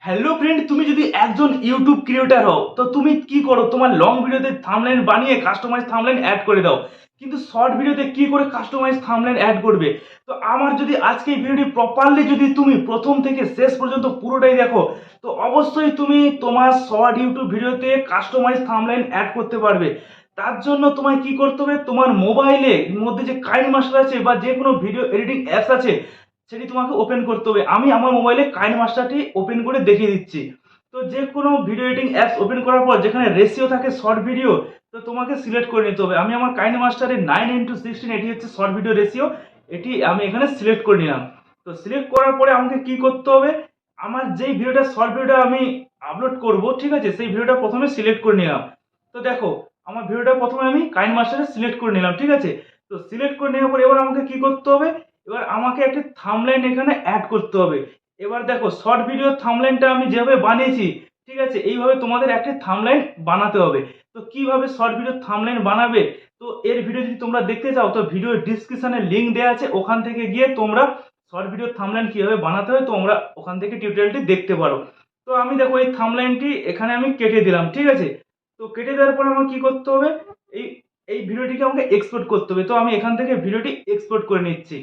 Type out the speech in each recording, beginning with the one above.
Hello friend, তুমি যদি একজন ইউটিউব ক্রিয়েটর হও তো তুমি কি করো? তোমার লং ভিডিওতে থাম্বনেল বানিয়ে কাস্টমাইজ থাম্বনেল অ্যাড করে দাও, কিন্তু শর্ট ভিডিওতে কি করে কাস্টমাইজ থাম্বনেল অ্যাড করবে? তো আমার যদি আজকে এই ভিডিওটি প্রপারলি যদি তুমি প্রথম থেকে শেষ পর্যন্ত পুরোটাই দেখো, তো অবশ্যই তুমি তোমার শর্ট ইউটিউব ভিডিওতে কাস্টমাইজ থাম্বনেল অ্যাড করতে পারবে। তার জন্য তোমায় কি করতে হবে, তোমার মোবাইলের মধ্যে যে কাইন মাস্টার আছে বা যে কোনো ভিডিও এডিটিং অ্যাপস আছে সেটি তোমাকে ওপেন করতে হবে। আমি আমার মোবাইলে কাইন মাস্টারটি ওপেন করে দেখিয়ে দিচ্ছি। তো যে কোনো ভিডিও এডিটিং অ্যাপস ওপেন করার পর যেখানে রেশিও থাকে শর্ট ভিডিও, তো তোমাকে সিলেক্ট করে নিতে হবে। আমি আমার কাইন মাস্টারের 9:16 এটি হচ্ছে শর্ট ভিডিও রেশিও, এটি আমি এখানে সিলেক্ট করে নিলাম। তো সিলেক্ট করার পরে আমাকে কি করতে হবে, আমার যেই ভিডিওটা শর্ট ভিডিওটা আমি আপলোড করব, ঠিক আছে, সেই ভিডিওটা প্রথমে সিলেক্ট করে নিলাম। তো দেখো আমার ভিডিওটা প্রথমে আমি কাইন মাস্টারে সিলেক্ট করে নিলাম, ঠিক আছে। তো সিলেক্ট করে নেওয়ার পর এবার আমাকে কি করতে হবে, এবার আমাকে একটা থাম্বনেল এখানে অ্যাড করতে হবে। এবার দেখো শর্ট ভিডিও থাম্বনেলটা আমি যেভাবে বানিয়েছি, ঠিক আছে, এইভাবে তোমাদের একটা থাম্বনেল বানাতে হবে। তো কিভাবে শর্ট ভিডিও থাম্বনেল বানাবে, তো এর ভিডিও যদি তোমরা দেখতে চাও তো ভিডিও ডিসক্রিপশনে লিংক দেওয়া আছে, ওখান থেকে গিয়ে তোমরা শর্ট ভিডিও থাম্বনেল কিভাবে বানাতে হয় তোমরা ওখান থেকে টিউটোরিয়ালটি দেখতে পারো। তো আমি দেখো এই থাম্বনেলটি এখানে আমি কেটে দিলাম, ঠিক আছে। তো কেটে দেওয়ার পর আমার কি করতে হবে, এই এই ভিডিওটিকে আমাকে এক্সপোর্ট করতে হবে। তো আমি এখান থেকে ভিডিওটি এক্সপোর্ট করে নিচ্ছি।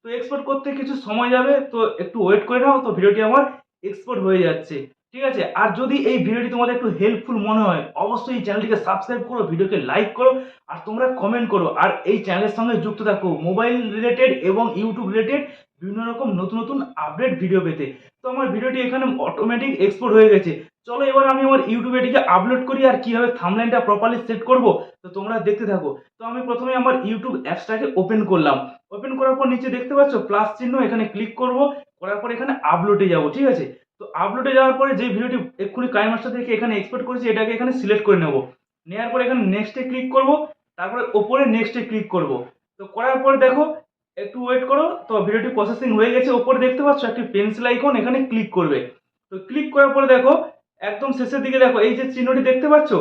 তো এক্সপোর্ট করতে কিছু সময় যাবে, তো একটু ওয়েট করে নাও। তো ভিডিওটি আমার এক্সপোর্ট হয়ে যাচ্ছে, ঠিক আছে। আর যদি এই ভিডিওটি তোমাদের একটু হেল্পফুল মনে হয় অবশ্যই এই চ্যানেলটিকে সাবস্ক্রাইব করো, ভিডিওকে লাইক করো, আর তোমরা কমেন্ট করো। আর এই চ্যানেলের সঙ্গে যুক্ত থাকো মোবাইল রিলেটেড এবং ইউটিউব রিলেটেড বিভিন্ন রকম নতুন নতুন আপডেট ভিডিও পেতে। তো আমার ভিডিওটি এখানে অটোমেটিক এক্সপোর্ট হয়ে গেছে। চলো এবার আমি আমার ইউটিউবে এটিকে আপলোড করি আর কিভাবে থাম্বনেলটা প্রপারলি সেট করব, তো তোমরা দেখতে থাকো। তো আমি প্রথমে আমার ইউটিউব অ্যাপসটাকে ওপেন করলাম। ওপেন করার পর নিচে দেখতে পাচ্ছ প্লাস চিহ্ন, এখানে ক্লিক করব। করার পর এখানে আপলোডে যাব, ঠিক আছে। তো আপলোডে যাওয়ার পরে যে ভিডিওটি এক্ষুনি কাইন মাস্টার থেকে এখানে এক্সপোর্ট করেছি এটাকে এখানে সিলেক্ট করে নেব। নেওয়ার পর এখানে নেক্সটে ক্লিক করব, তারপরে ওপরে নেক্সটে ক্লিক করব। তো করার পর দেখো একটু ওয়েট করো, তো ভিডিওটি প্রসেসিং হয়ে গেছে। ওপরে দেখতে পাচ্ছ একটি পেন্সিল আইকন, এখানে ক্লিক করবে। তো ক্লিক করার পরে দেখো একদম শেষের দিকে দেখো এই যে চিহ্নটি দেখতে পাচ্ছ,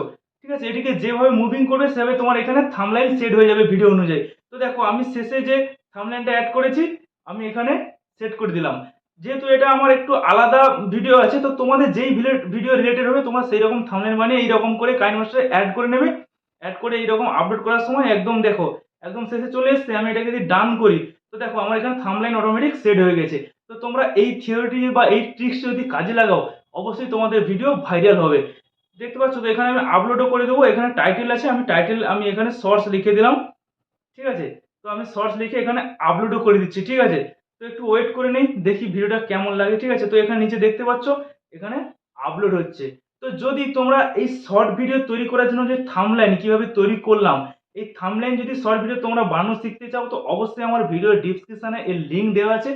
ঠিক আছে, এটিকে যেভাবে মুভিং করবে সেভাবে তোমার এখানে থাম্বনেল সেট হয়ে যাবে ভিডিও অনুযায়ী। তো দেখো আমি শেষে যে থাম্বনেলটা অ্যাড করেছি আমি এখানে সেট করে দিলাম। যেহেতু এটা আমার একটু আলাদা ভিডিও আছে, তো তোমাদের যেই ভিডিও রিলেটেড হবে তোমরা সেই রকম থাম্বনেল বানিয়ে এইরকম করে কাইন মাস্টারে অ্যাড করে নেবে। অ্যাড করে এইরকম আপলোড করার সময় একদম দেখো একদম শেষে চলে এসছে। আমি এটাকে যদি ডান করি তো দেখো আমার এখানে থাম্বনেল অটোমেটিক সেট হয়ে গেছে। তো তোমরা এই থিওরিটি বা এই ট্রিক্স যদি কাজে লাগাও অবশ্যই তোমাদের ভিডিও ভাইরাল হবে। দেখতে পাচ্ছ তো এখানে আমি আপলোডও করে দেবো। এখানে টাইটেল আছে, আমি এখানে শর্টস লিখে দিলাম, ঠিক আছে। তো আমি শর্টস লিখে এখানে আপলোডও করে দিচ্ছি, ঠিক আছে। তো একটু ওয়েট করে নেই, দেখি ভিডিওটা কেমন লাগে, ঠিক আছে। তো এখানে নিচে দেখতে পাচ্ছ এখানে আপলোড হচ্ছে। তো যদি তোমরা এই শর্ট ভিডিও তৈরি করার জন্য যে থাম্বনেল কিভাবে তৈরি করলাম, এই থাম্বনেল যদি শর্ট ভিডিও তোমরা বানানো শিখতে চাও তো অবশ্যই আমার ভিডিও ডিসক্রিপশনে এর লিঙ্ক দেওয়া আছে।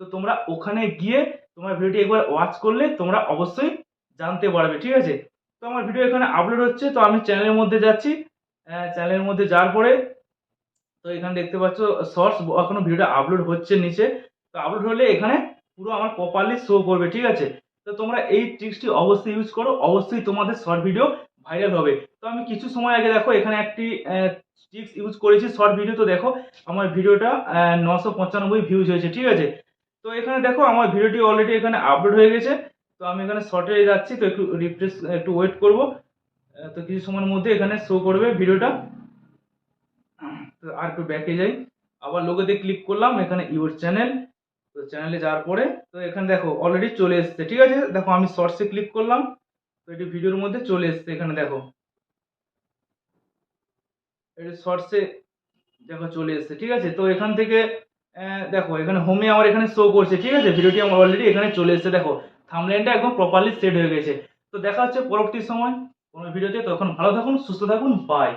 তো তোমরা ওখানে গিয়ে তোমার ভিডিওটি একবার ওয়াচ করলে তোমরা অবশ্যই জানতে পারবে, ঠিক আছে। তো আমার ভিডিও এখানে আপলোড হচ্ছে, তো আমি চ্যানেলের মধ্যে যাচ্ছি। চ্যানেলের মধ্যে যাওয়ার পরে তো এখানে দেখতে পাচ্ছ শর্টস এখনো ভিডিওটা আপলোড হচ্ছে নিচে। তো আপলোড হলে এখানে পুরো আমার প্রপারলি শো করবে, ঠিক আছে। তো তোমরা এই ট্রিক্সটি অবশ্যই ইউজ করো, অবশ্যই তোমাদের শর্ট ভিডিও ভাইরাল হবে। তো আমি কিছু সময় আগে দেখো এখানে একটি ট্রিক্স ইউজ করেছি শর্ট ভিডিও। তো দেখো আমার ভিডিওটা 995 ভিউজ হয়েছে, ঠিক আছে। তো এখানে দেখো আমার ভিডিওটি অলরেডি এখানে আপলোড হয়ে গেছে। তো আমি এখানে শর্টে যাচ্ছি, তো একটু রিফ্রেশ একটু ওয়েট করব। তো কিছু সময়ের মধ্যে এখানে শো করবে ভিডিওটা। তো আর একটু ব্যাকে যাই, আবার লোগোতে ক্লিক করলাম, এখানে ইউর চ্যানেল। তো চ্যানেলে যাওয়ার পরে তো এখানে দেখো অলরেডি চলে এসছে, ঠিক আছে। দেখো আমি শর্টসে ক্লিক করলাম, তো এটি ভিডিওর মধ্যে চলে এসছে। এখানে দেখো এটি শর্টসে দেখো চলে এসছে, ঠিক আছে। তো এখান থেকে দেখো এখানে হোমে আমার এখানে শো করছে, ঠিক আছে। ভিডিওটি আমার অলরেডি এখানে চলে এসছে, দেখো থাম্বনেলটা একদম প্রপারলি সেট হয়ে গেছে। তো দেখা হচ্ছে পরবর্তী সময় কোনো ভিডিওতে। তখন ভালো থাকুন, সুস্থ থাকুন, বাই।